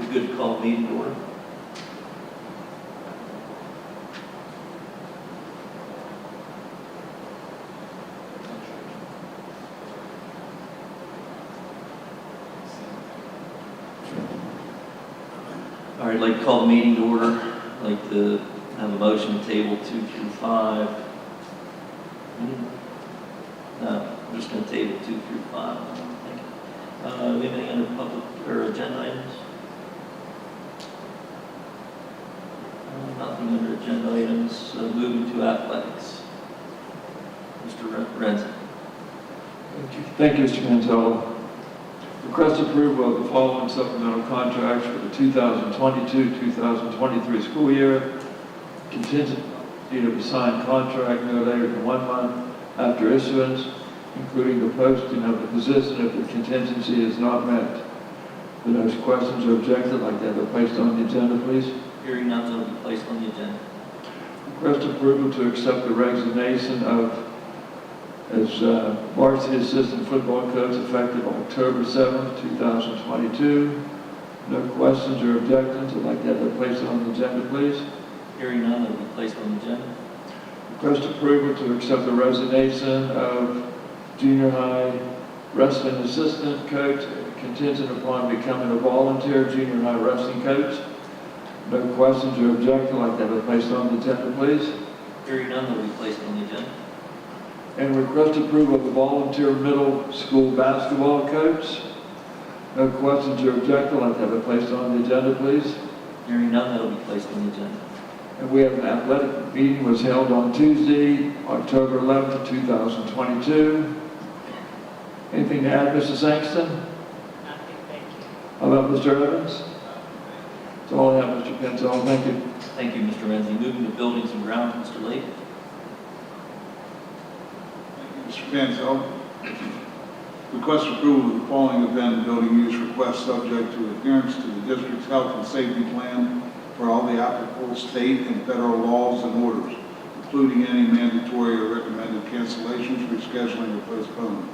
We good to call meeting to order? All right, I'd like to call the meeting to order. I'd like to have a motion to table 2 through 5. No, I'm just going to table 2 through 5. Thank you. Do we have any other public or agenda items? Nothing under agenda items. Moving to athletics. Mr. Renzi. Thank you, Mr. Mantello. Request approval of the following supplemental contracts for the 2022-2023 school year, contingent on of a signed contract no later than 1 month after issuance, including the posting of the position if the contingency is not met. If there are no questions or objections, I'd like to have it placed on the agenda, please. Hearing none, that will be placed on the agenda. Request approval to accept the resignation of as varsity assistant football coach effective October 7th, 2022. No questions or objections. I'd like to have that placed on the agenda, please. Hearing none, that will be placed on the agenda. Request approval to accept the resignation of junior high wrestling assistant coach contingent upon becoming a volunteer junior high wrestling coach. No questions or objections. I'd like to have it placed on the agenda, please. Hearing none, that will be placed on the agenda. And request approval of the volunteer middle school basketball coach. No questions or objections. I'd like to have it placed on the agenda, please. Hearing none, that will be placed on the agenda. And we have an athletic meeting was held on Tuesday, October 11th, 2022. Anything to add, Mr. Sangston? Nothing, thank you. How about Mr. Evans? That's all I have, Mr. Pinzell. Thank you. Thank you, Mr. Renzi. Moving to buildings and grounds, Mr. Lake. Mr. Panzel, request approval of the following event and building use request subject to adherence to the district's health and safety plan for all the applicable state and federal laws and orders, including any mandatory or recommended cancellations, rescheduling, or postponement.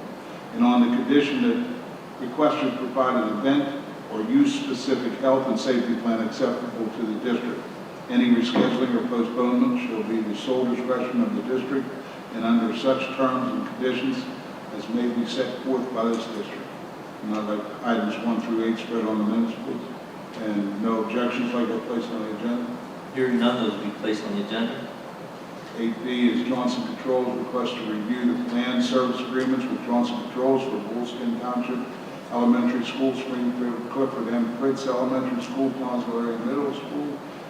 And on the condition that requesters provide an event or use-specific health and safety plan acceptable to the district. Any rescheduling or postponement shall be the sole discretion of the district and under such terms and conditions as may be set forth by this district. And I'd like items 1 through 8 spread on the minutes, please. And no objections, like that placed on the agenda. Hearing none, those will be placed on the agenda. 8B is Johnson Controls request to review the planned service agreements with Johnson Controls for Bullskin Township Elementary School, Springfield, Clifford M. Fritz Elementary School, Connsville Area Middle School,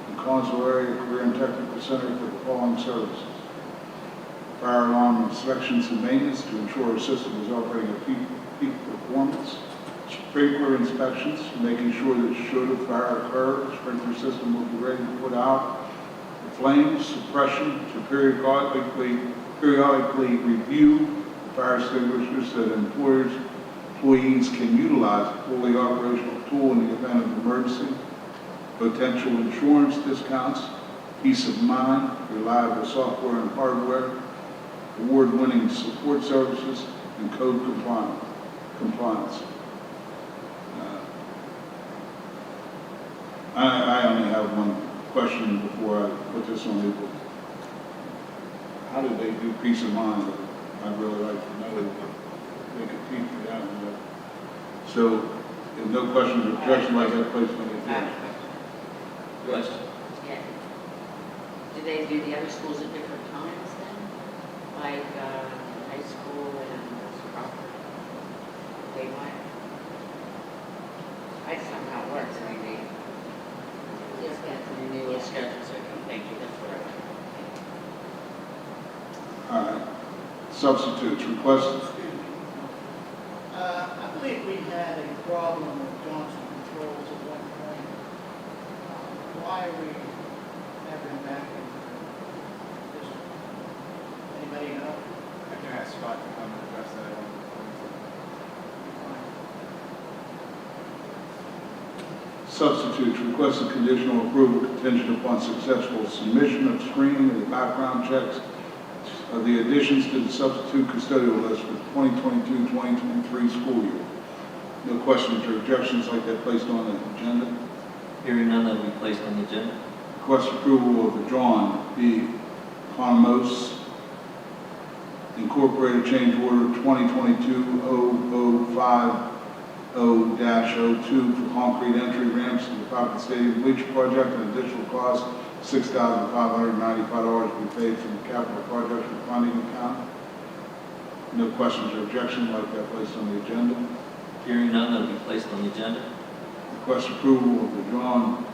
and Connsville Area Career and Technical Center for the following services. Fire alarm inspections and maintenance to ensure our system is operating at peak performance. Sprinkler inspections, making sure that should a fire occur, the sprinkler system will be ready to put out. The flames suppression to periodically review the fire extinguishers that employees can utilize a fully operational tool in the event of emergency. Potential insurance discounts, peace of mind, reliable software and hardware, award-winning support services, and code compliance. I only have one question before I put this on the board. How do they do peace of mind? I'd really like to know if they could teach me that. So, if no questions or objections, like that placed on the agenda. Question? Yeah. Do they do the other schools at different times then? Like high school and Crawford? They might. I just don't know how it works. I mean, they just get to renew a schedule, so thank you, that's what I All right. Substitutes requested. I believe we had a problem with Johnson Controls at one point. Why are we having them back in the district? Anybody know? I can ask Scott to come and address that one. Substitutes requested conditional approval contingent upon successful submission of screening and background checks of the additions to the substitute custodial list for the 2022-2023 school year. No questions or objections like that placed on the agenda. Hearing none, that will be placed on the agenda. Request approval of the John B. Economos Incorporated Change Order 2022-0050-02 for concrete entry ramps to the Falcon Stadium bleacher project. An additional cost $6,595 to be paid from the capital project funding account. No questions or objections, like that placed on the agenda. Hearing none, that will be placed on the agenda. Request approval of the John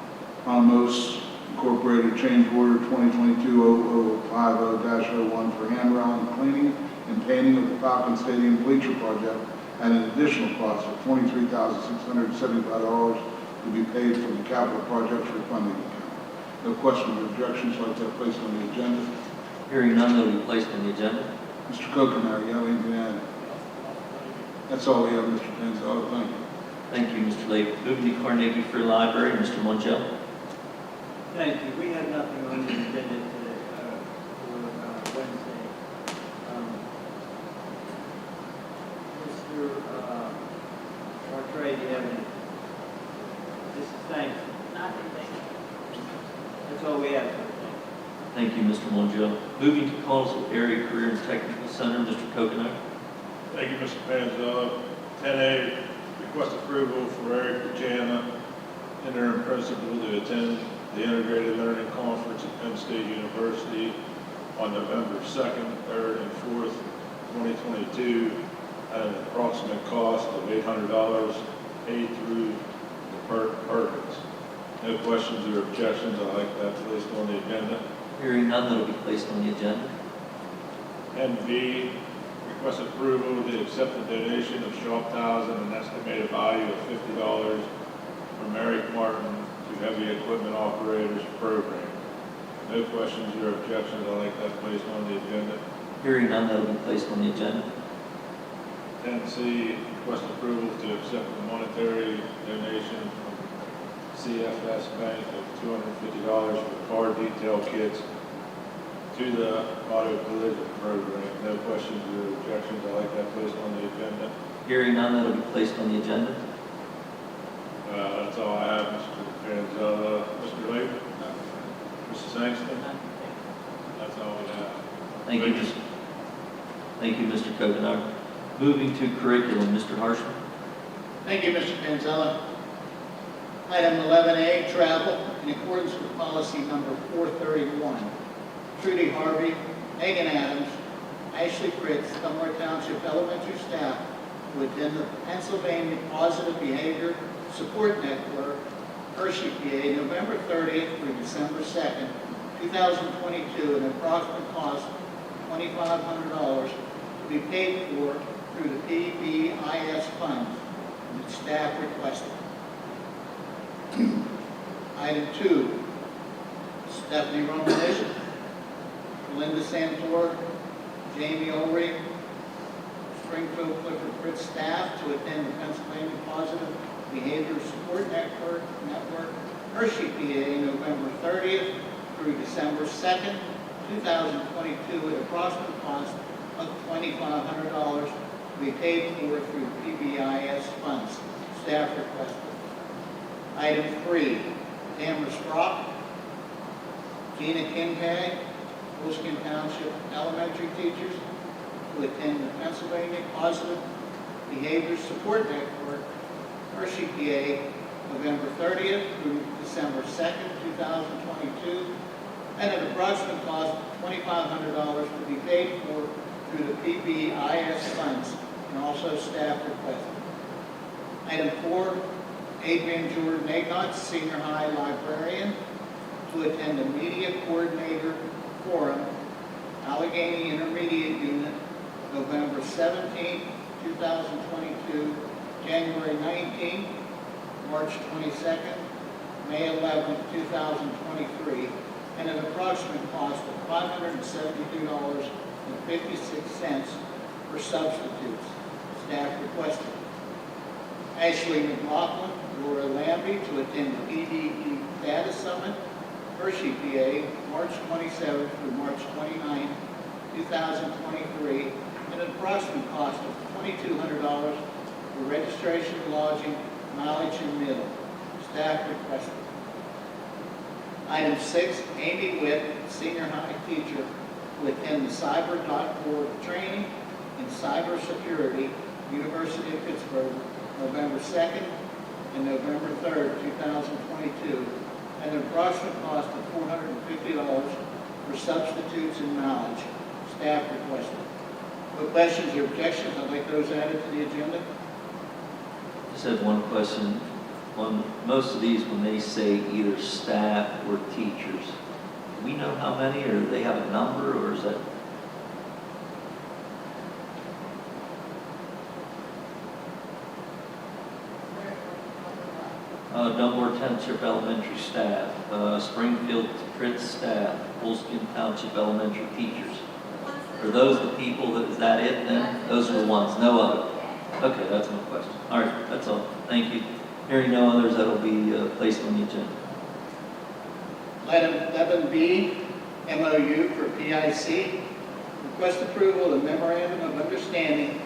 Economos Incorporated Change Order 2022-0050-01 for handrail cleaning and painting of the Falcon Stadium bleacher project at an additional cost of $23,675 to be paid from the capital projects refunding account. No questions or objections, like that placed on the agenda. Hearing none, that will be placed on the agenda. Mr. Coconut, you have anything to add? That's all we have, Mr. Panzella. Thank you. Thank you, Mr. Lake. Moving to Carnegie Free Library, Mr. Montiel. Thank you. We have nothing on the agenda today, for Wednesday. Mr. Martre, do you have any? This is thanks. Nothing, thank you. That's all we have, sir. Thank you, Mr. Montiel. Moving to Collinsville Area Career and Technical Center, Mr. Coconut. Thank you, Mr. Panzella. 10A, request approval for Eric Jana, interim principal, to attend the Integrated Learning Conference at Penn State University on November 2nd, 3rd, and 4th, 2022, at an approximate cost of $800 paid through the Perkins. No questions or objections. I'd like that placed on the agenda. Hearing none, that will be placed on the agenda. 10B, request approval to accept the donation of shop towels and an estimated value of $50 from Eric Martin to Heavy Equipment Operators Program. No questions or objections. I'd like that placed on the agenda. Hearing none, that will be placed on the agenda. 10C, request approval to accept the monetary donation from CFS Bank of $250 for car detail kits to the auto collision program. No questions or objections. I'd like that placed on the agenda. Hearing none, that will be placed on the agenda. That's all I have, Mr. Panzella. Mr. Lake? Mrs. Langston? That's all we have. Thank you, Mr. Thank you, Mr. Coconut. Moving to curriculum, Mr. Harshman. Thank you, Mr. Panzella. Item 11A, travel, in accordance with policy number 431. Trudy Harvey, Megan Adams, Ashley Fritz, Elmore Township Elementary staff to attend the Pennsylvania Positive Behavior Support Network, Hershey, PA, November 30th through December 2nd, 2022, at an approximate cost of $2,500 to be paid for through the PBIS funds, and the staff requested. Item 2, Stephanie Romanis, Linda Santor, Jamie Ulrich, Springfield Clifford Fritz staff to attend the Pennsylvania Positive Behavior Support Network, Hershey, PA, November 30th through December 2nd, 2022, at approximate cost of $2,500 to be paid for through PBIS funds. Staff requested. Item 3, Tamara Sprock, Gina Kincaid, Wilskin Township Elementary teachers to attend the Pennsylvania Positive Behavior Support Network, Hershey, PA, November 30th through December 2nd, 2022, at an approximate cost of $2,500 to be paid for through the PBIS funds, and also staff requested. Item 4, Adrian Jordan Akot, Senior High Librarian, to attend a Media Coordinator Forum, Allegheny Intermediate Unit, November 17th, 2022, January 19th, March 22nd, May 11th, 2023, and an approximate cost of $572.56 for substitutes. Staff requested. Ashley McLaughlin, Laura Lambie, to attend the PDD Data Summit, Hershey, PA, March 27th through March 29th, 2023, at an approximate cost of $2,200 for registration, lodging, mileage, and meal. Staff requested. Item 6, Amy Witt, senior high teacher, will attend the Cyber.org training in cybersecurity, University of Pittsburgh, November 2nd and November 3rd, 2022, at an approximate cost of $450 for substitutes in knowledge. Staff requested. No questions or objections? I'd like those added to the agenda. Just have one question. On most of these, when they say either staff or teachers, do we know how many, or do they have a number, or is that? Dunmore Township Elementary staff, Springfield Fritz staff, Holston Township Elementary teachers. Are those the people, is that it then? Those are the ones, no other? Okay, that's my question. All right, that's all. Thank you. Hearing no others, that'll be placed on the agenda. Item 11B, MOU for PIC. Request approval of memorandum of understanding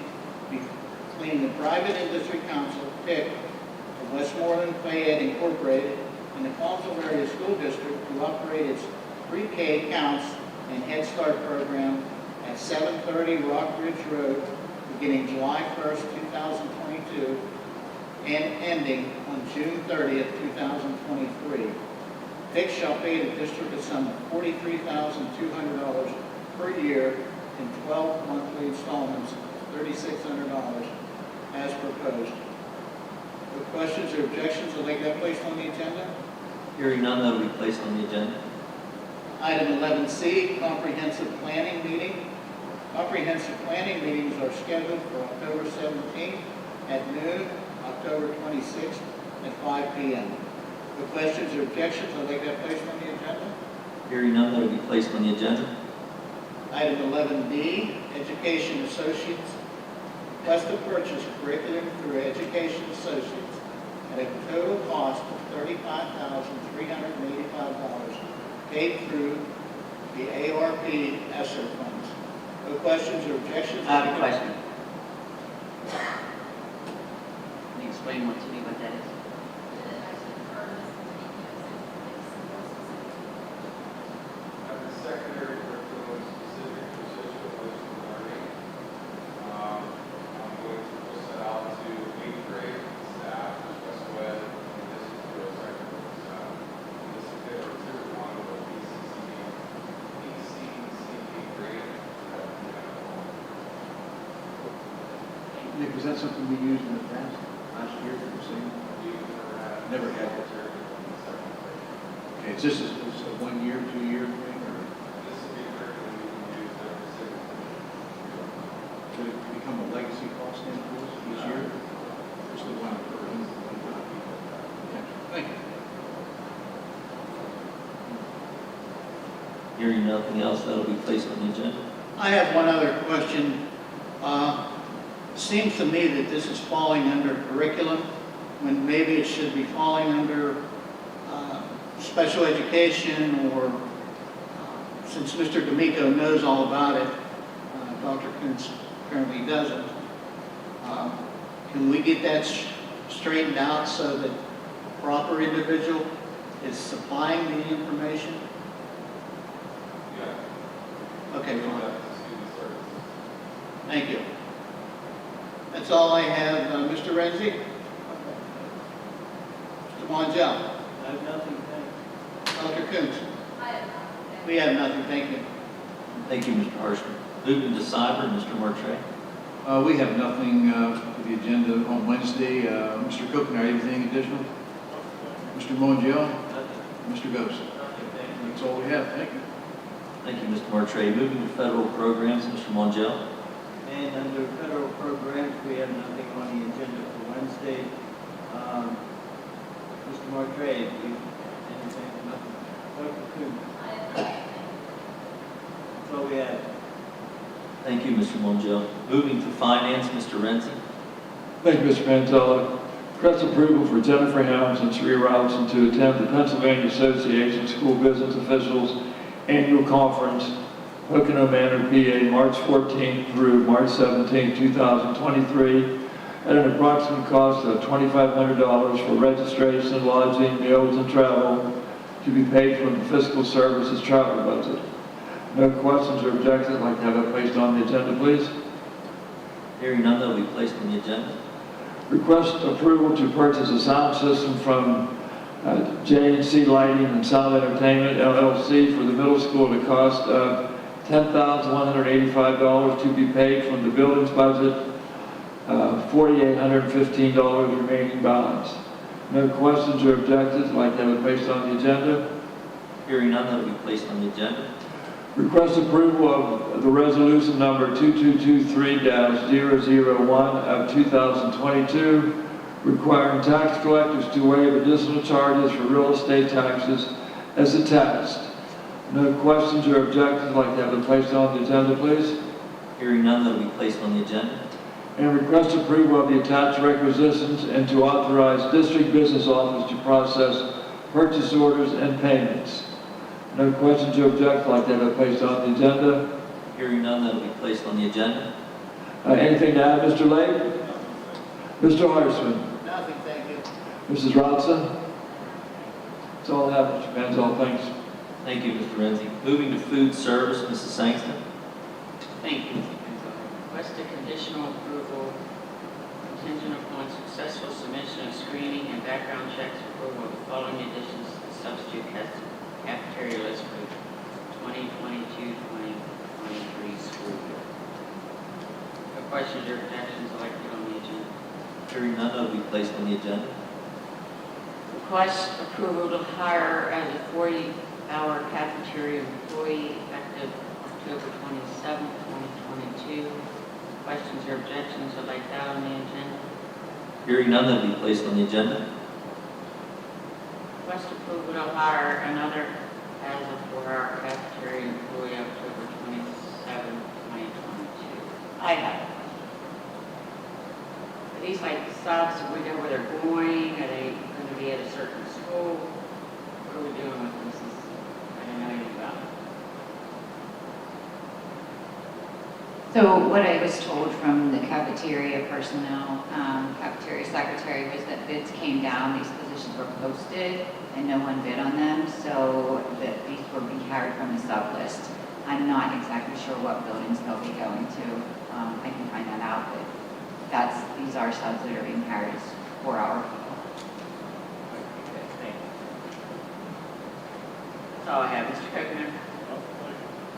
between the Private Industry Council, PIC, of Westmoreland Fayette Incorporated, and the Collinsville Area School District to operate its pre-K counts and Head Start program at 730 Rock Ridge Road, beginning July 1st, 2022, and ending on June 30th, 2023. PIC shall pay the district a sum of $43,200 per year in 12 monthly installments of $3,600 as proposed. No questions or objections? I'll make that placed on the agenda. Hearing none, that'll be placed on the agenda. Item 11C, comprehensive planning meeting. Comprehensive planning meetings are scheduled for October 17th at noon, October 26th at 5 p.m. No questions or objections? I'll make that placed on the agenda. Hearing none, that'll be placed on the agenda. Item 11D, Education Associates. Request to purchase curriculum through Education Associates at a total cost of $35,385 paid through the ARP ESSER funds. No questions or objections? I have a question. Can you explain what to me what that is? The secondary curriculum specific to social learning. I'm going to push that out to 8th grade staff, special ed, and this is for secondary staff. This is their tier 1 of PCCD grade. Nick, was that something we used in the past, last year for the same? Never had it. Okay, is this a 1 year, 2 year thing, or This will be a curriculum you can use every 6 months. could it become a legacy cost then for us each year? Just the one per one time? Okay, thank you. Hearing nothing else, that'll be placed on the agenda. I have one other question. It seems to me that this is falling under curriculum, when maybe it should be falling under special education, or since Mr. D'Amico knows all about it, Dr. Kuntz apparently doesn't. Can we get that straightened out so that the proper individual is supplying the information? Yeah. Okay, We fine. have student services. Thank you. That's all I have. Mr. Renzi? Mr. Mongeau? I have nothing, thank Dr. Kuntz? We have nothing, thank you. Thank you, Mr. Harshman. Moving to cyber, Mr. Martre. We have nothing for the agenda on Wednesday. Mr. Cook, anything additional? Mr. Mongeau? you. Mr. Ghost? That's all we have, thank you. Thank you, Mr. Martre. Moving to federal programs, Mr. Mongel. And under federal programs, we have nothing on the agenda for Wednesday. Mr. Martre, do you have anything? Nothing. Dr. Kuhn? That's all we have. Thank you, Mr. Mongel. Moving to finance, Mr. Renzi. Thank you, Mr. Manzella. Request approval for Jennifer Helms and Sheree Robinson to attend the Pennsylvania Association of School Business Officials Annual Conference, Pocono Manor, PA, March 14th through March 17th, 2023, at an approximate cost of $2,500 for registration, lodging, meals, and travel. to be paid from the fiscal services travel budget. No questions or objections. I'd like to have that placed on the agenda, please. Hearing none, that will be placed on the agenda. Request approval to purchase a sound system from J&C Lighting and Sound Entertainment LLC for the middle school at a cost of $10,185 to be paid from the building's budget, $4,815 remaining balance. No questions or objections. I'd like to have it placed on the agenda. Hearing none, that will be placed on the agenda. Request approval of the resolution number 2223-001 of 2022, requiring tax collectors to waive additional charges for real estate taxes as attached. No questions or objections. I'd like to have it placed on the agenda, please. Hearing none, that will be placed on the agenda. And request approval of the attached requisitions and to authorize district business office to process purchase orders and payments. No questions or objections. I'd like to have it placed on the agenda. Hearing none, that will be placed on the agenda. Anything to add, Mr. Lake? Mr. Horstman? Nothing, thank you. Mrs. Rodson? That's all I have, Mr. Manzell. Thanks. Thank you, Mr. Renzi. Moving to food service, Mrs. Sangston. Thank you. Request a conditional approval contingent upon successful submission of screening and background checks approval of the following additions to the substitute cafeteria list for the 2022-2023 school year. No questions or objections, I'd like to put on the agenda. Hearing none, that will be placed on the agenda. Request approval to hire as a 40-hour cafeteria employee effective October 27, 2022. Questions or objections, I'd like that on the agenda. Hearing none, that will be placed on the agenda. Request approval to hire another as a 4-hour cafeteria employee October 27, 2022. I have. Are these like subs, do we know where they're going? Are they going to be at a certain school? What are we doing with this? I don't know anything about it. So what I was told from the cafeteria personnel, cafeteria secretary, was that bids came down, these positions were posted, and no one bid on them, so that these will be hired from the sub list. I'm not exactly sure what buildings they'll be going to. I can find that out, but these are subs that are being hired as 4-hour people. Okay, thank you. That's all I have. Mr. Kochner?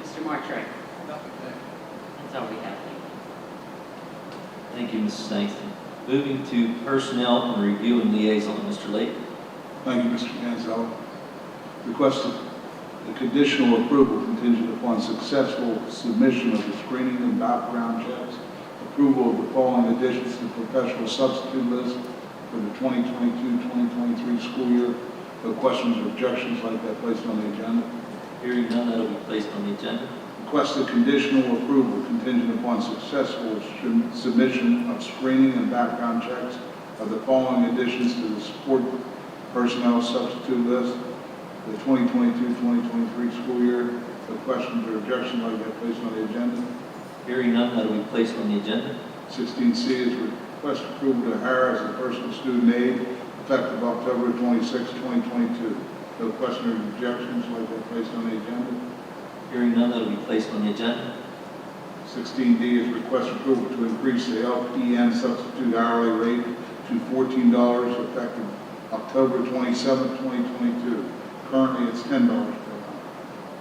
Mr. Martre? Nothing, thank you. That's all we have. Thank you, Mrs. Sangston. Moving to personnel and review and liaison, Mr. Lake. Thank you, Mr. Manzella. Request a conditional approval contingent upon successful submission of the screening and background checks, approval of the following additions to the professional substitute list for the 2022-2023 school year. No questions or objections, like that placed on the agenda. Hearing none, that will be placed on the agenda. Request a conditional approval contingent upon successful submission of screening and background checks of the following additions to the support personnel substitute list for the 2022-2023 school year. No questions or objections, like that placed on the agenda. Hearing none, that will be placed on the agenda. 16C is request approval to hire as a personal student aide effective October 26, 2022. No questions or objections, like that placed on the agenda. Hearing none, that will be placed on the agenda. 16D is request approval to increase the LPN substitute hourly rate to $14 effective October 27, 2022. Currently, it's $10 per hour.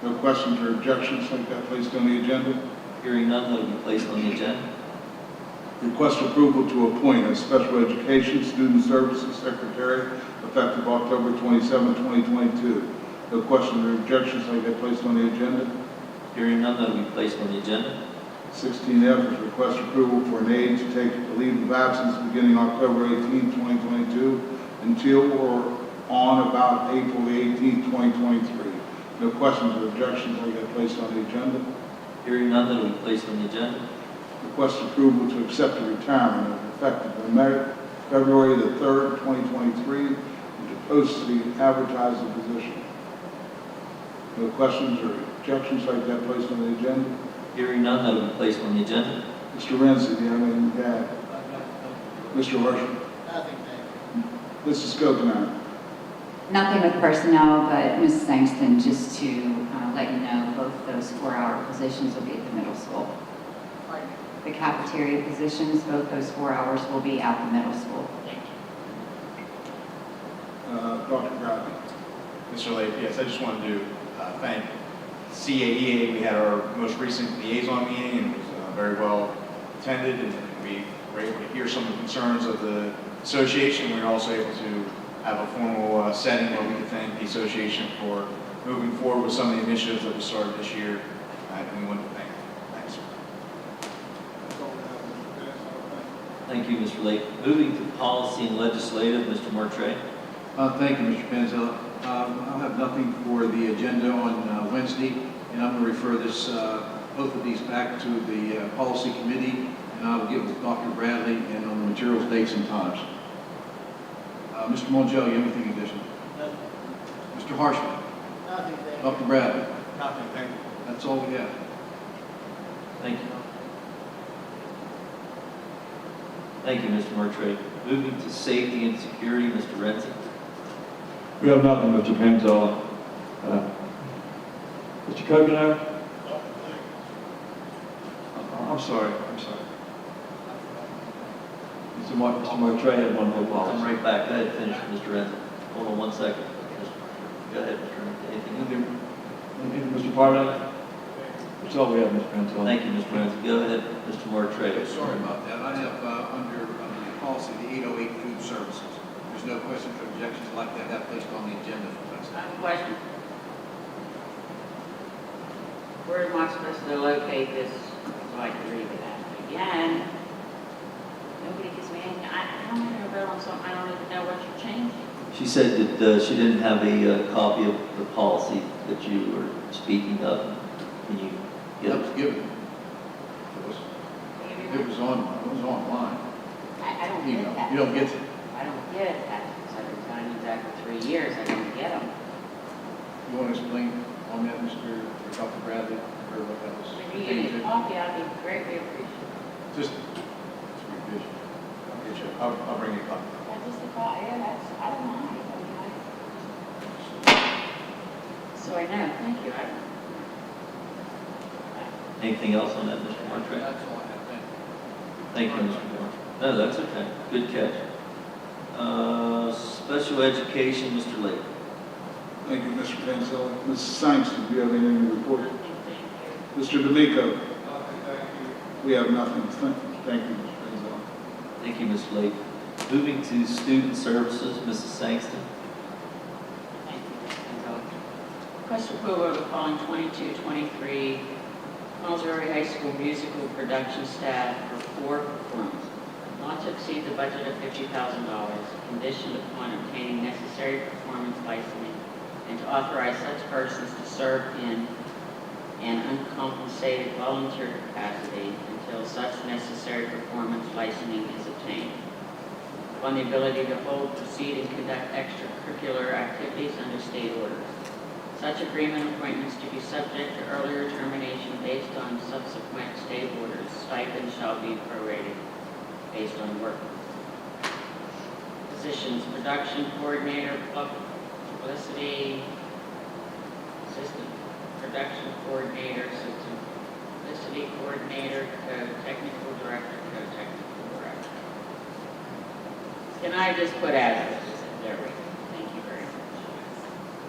No questions or objections, like that placed on the agenda. Hearing none, that will be placed on the agenda. Request approval to appoint a special education student services secretary effective October 27, 2022. No questions or objections, like that placed on the agenda. Hearing none, that will be placed on the agenda. 16F is request approval for an aide to take a leave of absence beginning October 18, 2022 until or on about April 18, 2023. No questions or objections, like that placed on the agenda. Hearing none, that will be placed on the agenda. Request approval to accept the retirement of effective February the 3rd, 2023, and to post the advertising position. No questions or objections, like that placed on the agenda. Hearing none, that will be placed on the agenda. Mr. Renzi, do you have anything to add? Mr. Horsham? Nothing, thank you. Mrs. Skokonar? Nothing with personnel, but Ms. Langston, just to let you know, both those 4-hour positions will be at the middle school. Like, The cafeteria positions, both those 4 hours will be at the middle school. Dr. Bradley. Mr. Lake, yes, I just wanted to thank CAEA. We had our most recent liaison meeting and it was very well attended, and we were able to hear some of the concerns of the association. We were also able to have a formal setting where we could thank the association for moving forward with some of the initiatives that we started this year, and we wanted to thank them. Thanks. That's all we have, Mr. Pence. Thank you, Mr. Lake. Moving to policy and legislative, Mr. Martre. Thank you, Mr. Panzella. I'll have nothing for the agenda on Wednesday, and I'm going to refer this, both of these back to the policy committee, and I will get with Dr. Bradley and on the materials, dates, and times. Mr. Mongeau, you have anything additional? Mr. Harshman? nothing there. Dr. Bradley? Nothing, thank you. That's all we have. Thank you. Thank you, Mr. Martre. Moving to safety and security, Mr. Renzi. We have nothing, Mr. Panzella. Mr. Coconut? I'm sorry. Mr. Martre had one more I'm policy. right back. Go ahead, finish, Mr. Renzi. Hold on one second. Go ahead, Mr. Renzi. Anything? Mr. Pardo? That's all we have, Mr. Panzella. Thank you, Mr. Renzi. Go ahead, Mr. Martre. Sorry about that. I have under the policy, the 808 food services. There's no questions or objections. I'd like to have that placed on the agenda for I Wednesday. have a question. Where am I supposed to locate this so I can read it out? Again, nobody gives me any, how am I going to vote on something I don't even know what you're changing? She said that she didn't have a copy of the policy that you were speaking of. Can you get That it? was given. It was online. I don't You get know, that. you don't get it. I don't get that, because I've been telling you that for 3 years, I don't get them. You want to explain on that, Mr. Dr. Bradley, or what that was? If you give me a copy, I'd be greatly appreciative. Just revision. I'll get you, I'll bring you a copy. That's just a copy, yeah, that's, I don't mind. I mean, So I know, thank you. Anything else on that, Mr. Martre? That's all I have. Thank you. Thank you, Mr. Moore. No, that's okay. Good catch. Special education, Mr. Lake. Thank you, Mr. Panzella. Mrs. Sangston, do you have anything to report? Thank Mr. D'Amico? Nothing, thank you. We have nothing. Thank you, Mr. Panzella. Thank you, Mr. Lake. Moving to student services, Mrs. Sangston. Request approval of the following 22-23 Missouri High School musical production staff for 4 performances, not to exceed the budget of $50,000, conditioned upon obtaining necessary performance licensing, and to authorize such persons to serve in an uncompensated volunteer capacity until such necessary performance licensing is obtained. On the ability to hold, proceed, and conduct extracurricular activities under state orders. Such agreement appointments to be subject to earlier termination based on subsequent state orders. Stipend shall be prorated based on work. Positions: production coordinator, publicity, assistant production coordinator, assistant publicity coordinator, co-technical director, co-technical director. Can I just put as is? There we go. Thank you very much.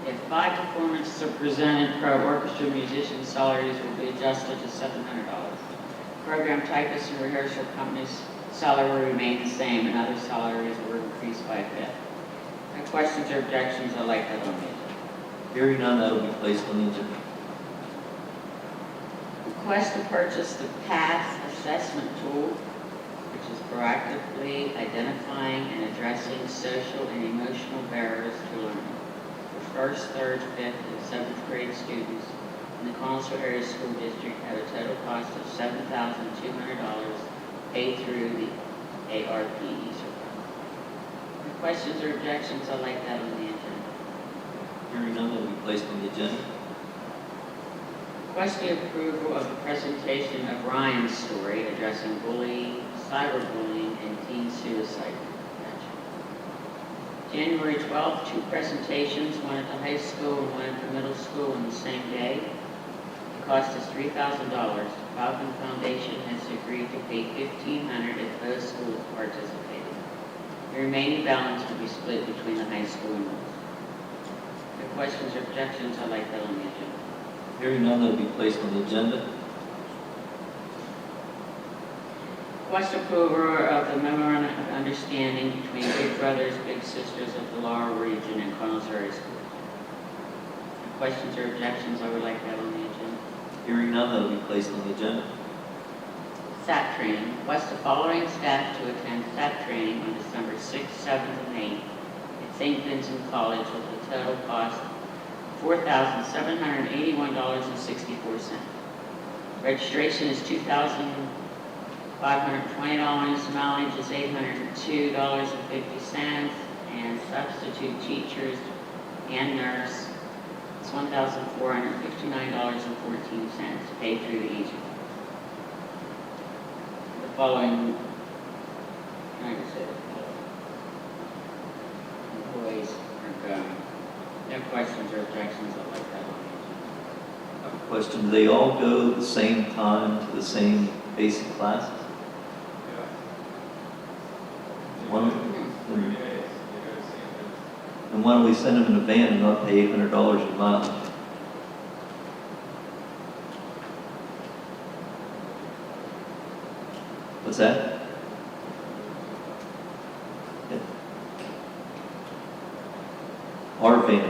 If 5 performances are presented, pro orchestra musician salaries will be adjusted to $700. Program typists and rehearsal companies' salary will remain the same, and other salaries will increase by a fifth. Any questions or objections? I'd like that on the agenda. Hearing none, that will be placed on the agenda. Request to purchase the PATH assessment tool, which is proactively identifying and addressing social and emotional barriers to learning for 1st, 3rd, 5th, and 7th grade students in the Collinsville Area School District at a total cost of $7,200 paid through the ARP survey. Any questions or objections? I'd like that on the agenda. Hearing none, that will be placed on the agenda. Request the approval of the presentation of Ryan's story addressing bullying, cyberbullying, and teen suicide prevention. January 12th, 2 presentations, one at the high school and one at the middle school on the same day. The cost is $3,000. Falcon Foundation has agreed to pay $1,500 if both schools participate. The remaining balance will be split between the high school and middle school. If there are questions or objections, I'd like that on the agenda. Hearing none, that will be placed on the agenda. Request approval of the memorandum of understanding between Big Brothers Big Sisters of the Laurel Region and Connell's Area Schools. If there are questions or objections, I would like that on the agenda. Hearing none, that will be placed on the agenda. SAT training. Request the following staff to attend SAT training on December 6th, 7th, and 8th at St. Vincent College with a total cost of $4,781.64. Registration is $2,520, mileage is $802.50, and substitute teachers and nurse is $1,459.14, paid through the easy. The following, trying to say it, employees are going. No questions or objections, I'd like that on I have a question. Do they all go at the same time to the same basic classes? One, the agenda. 3 days, you go to St. Vincent. and why don't we send them in a van and not pay $800 a mileage? What's that? Yeah. Our van.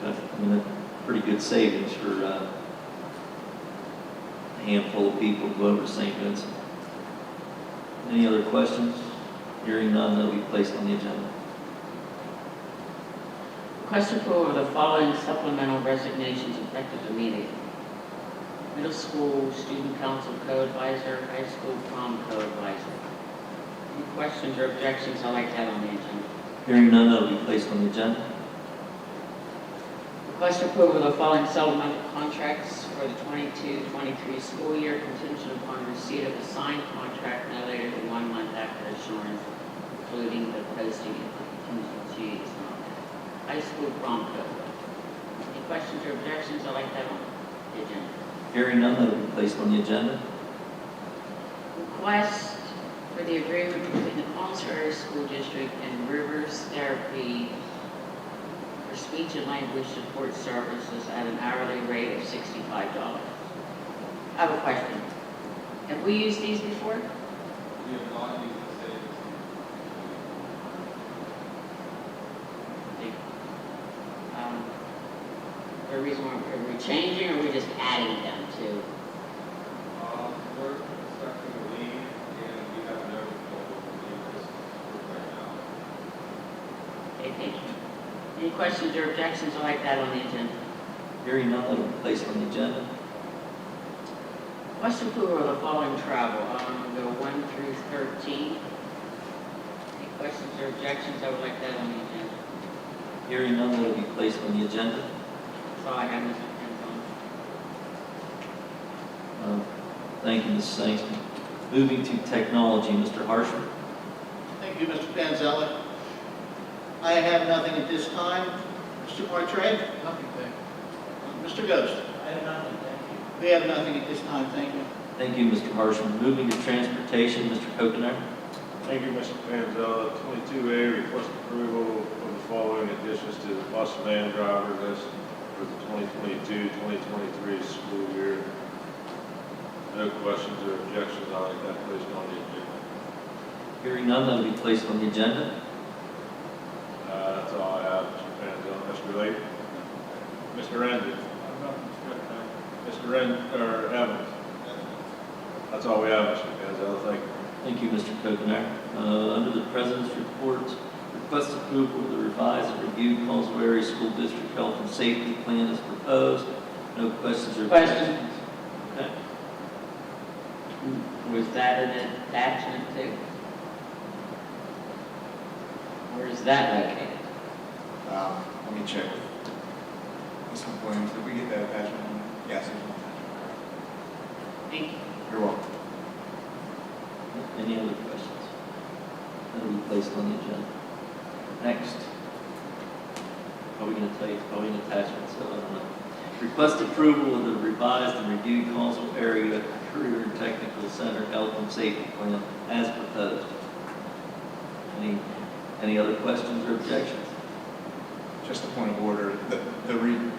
I mean, a pretty good savings for a handful of people to go over to St. Vincent. Any other questions? Hearing none, they'll be placed on the agenda. Request approval of the following supplemental resignations effective immediately. Middle school student council co-advisor, high school prom co-advisor. Any questions or objections? I'd like that on the agenda. Hearing none, that'll be placed on the agenda. Request approval of the following supplemental contracts for the 22-23 school year contingent upon receipt of a signed contract no later than 1 month after assurance, including the posting and contingencies on that. High school prom code. Any questions or objections? I'd like that on the agenda. Hearing none, that'll be placed on the agenda. Request for the agreement between the Connell's Area School District and Rivers Therapy for speech and language support services at an hourly rate of $65. I have a question. Have we used these before? We have not used the savings. The reason why are we changing or are we just adding them to? We're expecting to leave, and we have no control over this group right now. Okay, thank you. Any questions or objections? I'd like that on the agenda. Hearing none, that'll be placed on the agenda. Request approval of the following travel, go 1 through 13. Any questions or objections? I would like that on the agenda. Hearing none, that'll be placed on the agenda. That's all I have, Mr. Pinzon. Thank you, Mrs. Sangston. Moving to technology, Mr. Harshman. Thank you, Mr. Panzella. I have nothing at this time. Mr. Martray? Nothing, thank you. Mr. Ghost? I have nothing, thank you. We have nothing at this time, thank you. Thank you, Mr. Harshman. Moving to transportation, Mr. Kokenar. Thank you, Mr. Panzella. 22A, request approval of the following additions to the bus van driver list for the 2022-2023 school year. No questions or objections, I'll like that placed on the agenda. Hearing none, that'll be placed on the agenda. That's all I have, Mr. Panzella. Mr. Lake? Mr. Renzi? Mr. Evans? That's all we have, Mr. Panzella. Thank you. Thank you, Mr. Kokenar. Under the President's report, request approval of the revised and reviewed Collinsville Area School District Health and Safety Plan as proposed. No questions or Question. objections? Okay. Was that an attachment too? Where is that located? Let me check. Ms. Williams, did we get that attachment? Yes, there's one attachment. Thank you. You're welcome. Any other questions? That'll be placed on the agenda. Next. Probably going to tell you, it's probably an attachment, so I don't know. Request approval of the revised and reviewed Collinsville Area Career and Technical Center Health and Safety Plan as proposed. Any other questions or objections? Just a point of order,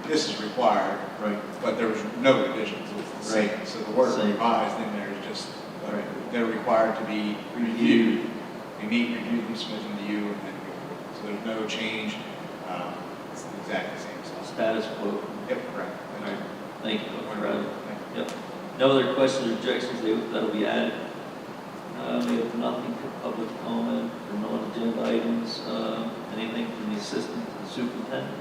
this is required, right, but there was no revisions, it's the same. Right. So the word Same. revised in there is just, Right. they're required to be reviewed. We meet, review them, submit them to you, and then so there's no change. It's exactly the same stuff. Status quo. Yep, correct. All right. Thank you, Dr. Riley. Thank you. Yep. No other questions or objections, that'll be added. We have nothing for public comment or non-agenda items. Anything from the assistant to the superintendent?